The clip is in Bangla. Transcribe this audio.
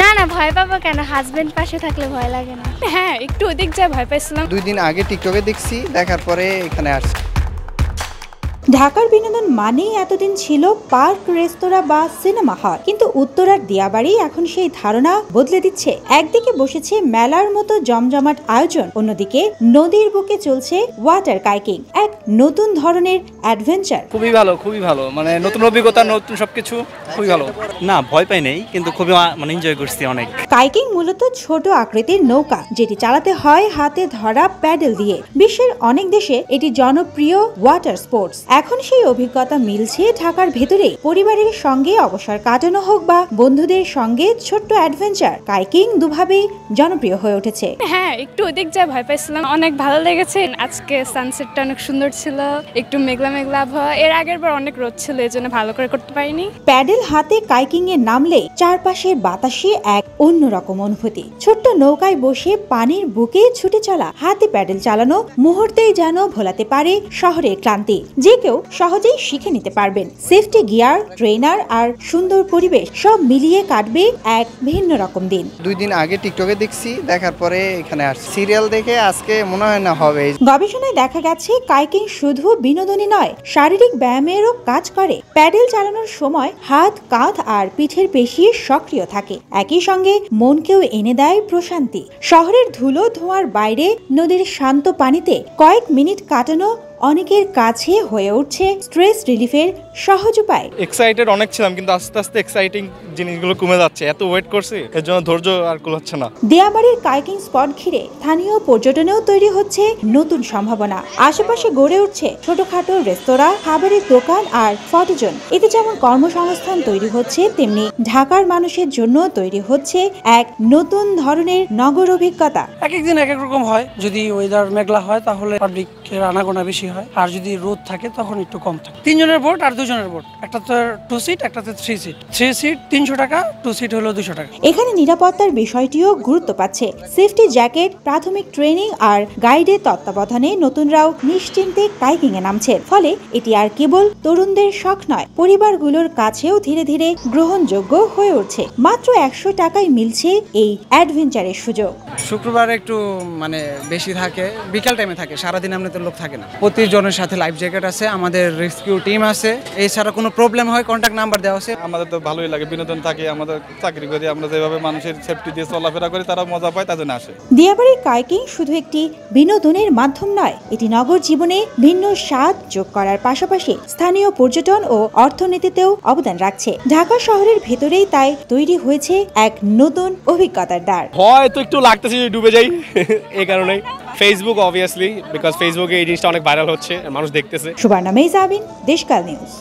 না না ভয় পাবো কেন, হাজবেন্ড পাশে থাকলে ভয় লাগে না। হ্যাঁ একটু ওদিক যা ভয় পাইছিলাম। 2 দিন আগে টিকটকে দেখছি, দেখার পরে এখানে আসছি। ঢাকার বিনোদন মানেই এতদিন ছিল পার্ক, রেস্তোরাঁ বা সিনেমা হল, কিন্তু উত্তরার দিয়াবাড়ি এখন সেই ধারণা বদলে দিচ্ছে। একদিকে বসেছে মেলার মতো জমজমাট আয়োজন, অন্যদিকে নদীর বুকে চলছে ওয়াটার কাইকিং, এক নতুন ধরনের অ্যাডভেঞ্চার। খুবই ভালো, মানে নতুন অভিজ্ঞতা, নতুন সবকিছু, খুবই ভালো। না ভয় পাই নাই, কিন্তু খুবই মানে এনজয় করছি অনেক। কাইকিং মূলত ছোট আকৃতির নৌকা, যেটি চালাতে হয় হাতে ধরা প্যাডেল দিয়ে। বিশ্বের অনেক দেশে এটি জনপ্রিয় ওয়াটার স্পোর্টস। এখন সেই অভিজ্ঞতা মিলছে ঢাকার ভেতরে। পরিবারের সঙ্গে অবসর কাটানো হোক বা বন্ধুদের সঙ্গে ছোট্ট অ্যাডভেঞ্চার, কাইকিং দুভাবেই জনপ্রিয় হয়ে উঠেছে। হ্যাঁ একটু ওদিক যা ভয় পাইছিলাম, অনেক ভালো লেগেছে। আজকে সানসেটটা অনেক সুন্দর ছিল, একটু মেঘলা মেঘলা আবহাওয়া। এর আগের বার অনেক রোদ ছিল, এই জন্য ভালো করে করতে পারিনি। প্যাডেল হাতে কাইকিং এ নামলে চারপাশের বাতাসে এক অন্যরকম অনুভূতি। ছোট্ট নৌকায় বসে পানির বুকে ছুটে চলা, হাতে প্যাডেল চালানো মুহূর্তেই যেন ভোলাতে পারে শহরের ক্লান্তি। যে কেউ সহজেই শিখে নিতে পারবেন। সেফটি গিয়ার, ট্রেনার আর সুন্দর পরিবেশ সব মিলিয়ে কাটবে এক ভিন্ন রকম দিন। 2 দিন আগে টিকটকে দেখছি, দেখার পরে এখানে আসছি। সিরিয়াল দেখে আজকে মনে হয় না হবে। গবেষণায় দেখা গেছে কাইকিং শুধু বিনোদনই নয়, শারীরিক ব্যায়ামেরও কাজ করে। প্যাডেল চালানোর সময় হাত, কাঁধ আর পিঠের পেশি সক্রিয় থাকে, একই সঙ্গে মনকেও এনে দেয় প্রশান্তি। শহরের ধুলো ধোঁয়ার বাইরে নদীর শান্ত পানিতে কয়েক মিনিট কাটানো অনেকের কাছে হয়ে উঠছে স্ট্রেস রিলিফের সহজ উপায়। এক্সাইটেড অনেক ছিলাম, কিন্তু আস্তে আস্তে এক্সাইটিং জিনিসগুলো কমে যাচ্ছে। এত ওয়েট করছি, এর জন্য ধৈর্য আর কুলাচ্ছে না। দিয়াবাড়ির কাইকিং স্পট ঘিরে স্থানীয় পর্যটনেও তৈরি হচ্ছে নতুন সম্ভাবনা। আশেপাশে গড়ে উঠছে ছোটখাটো রেস্তোরাঁ, খাবারের দোকান আর ফটোজোন। এতে যেমন কর্মসংস্থান তৈরি হচ্ছে, তেমনি ঢাকার মানুষের জন্য তৈরি হচ্ছে এক নতুন ধরনের নগর অভিজ্ঞতা। এক এক দিন এক এক রকম হয়। যদি ওয়েদার মেঘলা হয় তাহলে পাবলিকের আনাগোনা বেশি হয়, আর যদি রোদ থাকে তখন একটু কম থাকে। 3 জনের বোট আর 2 জনের বোট, একটাতে 2 সিট, একটাতে 3 সিট। 3 সিট 300 টাকা, 2 সিট হলো 200 টাকা। এখানে নিরাপত্তার বিষয়টিও গুরুত্ব পাচ্ছে। সেফটি জ্যাকেট, প্রাথমিক ট্রেনিং আর গাইডের তত্ত্বাবধানে নতুনরাও নিশ্চিন্তে কাইকিং এ নামছে। ফলে এটি আর কেবল তরুণদের শখ নয়, পরিবারগুলোর কাছেও ধীরে ধীরে গ্রহণযোগ্য হয়ে উঠছে। মাত্র 100 টাকায় মিলছে এই অ্যাডভেঞ্চারের সুযোগ। শুক্রবার একটু মানে বেশি থাকে, বিকাল টাইমে থাকে, সারাদিন এমনিতে লোক থাকে না। প্রতিজনের সাথে লাইফ জ্যাকেট আছে, আমাদের রেস্কিউ টিম আছে। এছাড়া কোনো প্রবলেম হয় কন্ট্যাক্ট নাম্বার দেওয়া আছে। আমাদের তো ভালোই লাগে, বিনোদন থাকে, আমাদের চাকরি করি, আমরা যেভাবে মানুষের সেফটি দিয়ে চলাফেরা করি, তারা মজা পায়, তার জন্য আসে। দিয়াবাড়ির কাইকিং শুধু একটি বিনোদনের মাধ্যম নয়, এটি নগর জীবনে ভিন্ন স্বাদ যোগ করার পাশাপাশি স্থানীয় পর্যটন ও অর্থনীতিতেও অবদান রাখছে। ঢাকা শহরের ভেতরেই তাই তৈরি হয়েছে এক নতুন অভিজ্ঞতার দ্বার। হয়তো একটু লাগতেছে ডুবে যাই, এই কারণে ফেসবুক অবভিয়াসলি, বিকজ ফেসবুকে এই জিনিসটা অনেক ভাইরাল হচ্ছে, মানুষ দেখতেছে। সুবর্ণা মেহজাবিন, দেশকাল নিউজ।